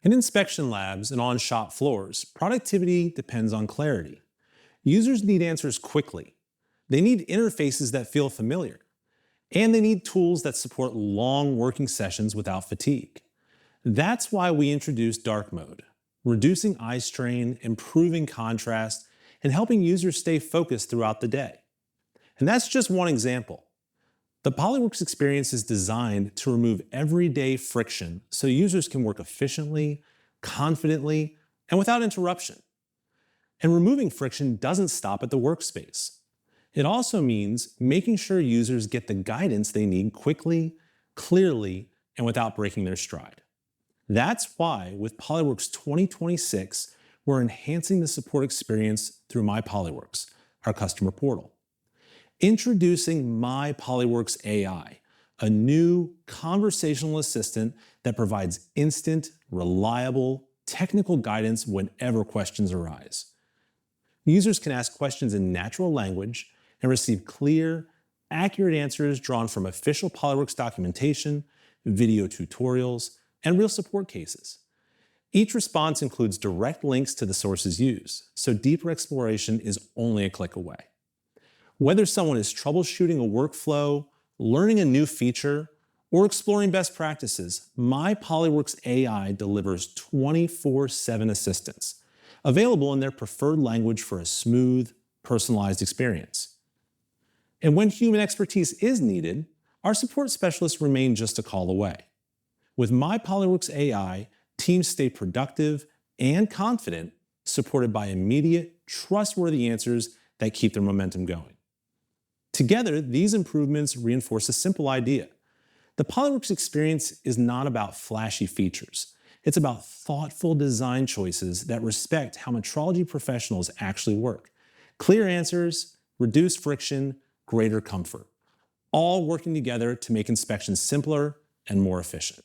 In inspection labs and on shop floors, productivity depends on clarity. Users need answers quickly. They need interfaces that feel familiar. And they need tools that support long working sessions without fatigue. That's why we introduced dark mode, reducing eye strain, improving contrast, and helping users stay focused throughout the day. And that's just one example. The PolyWorks experience is designed to remove everyday friction so users can work efficiently, confidently, and without interruption. And removing friction doesn't stop at the workspace. It also means making sure users get the guidance they need quickly, clearly, and without breaking their stride. That's why with PolyWorks 2026, we're enhancing the support experience through MyPolyWorks, our customer portal. Introducing MyPolyWorks AI, a new conversational assistant that provides instant, reliable, technical guidance whenever questions arise. Users can ask questions in natural language and receive clear, accurate answers drawn from official PolyWorks documentation, video tutorials, and real support cases. Each response includes direct links to the sources used, so deeper exploration is only a click away. Whether someone is troubleshooting a workflow, learning a new feature, or exploring best practices, MyPolyWorks AI delivers 24/7 assistance, available in their preferred language for a smooth, personalized experience. And when human expertise is needed, our support specialists remain just a call away. With MyPolyWorks AI, teams stay productive and confident, supported by immediate, trustworthy answers that keep their momentum going. Together, these improvements reinforce a simple idea. The PolyWorks experience is not about flashy features. It's about thoughtful design choices that respect how metrology professionals actually work. Clear answers, reduced friction, greater comfort, all working together to make inspections simpler and more efficient.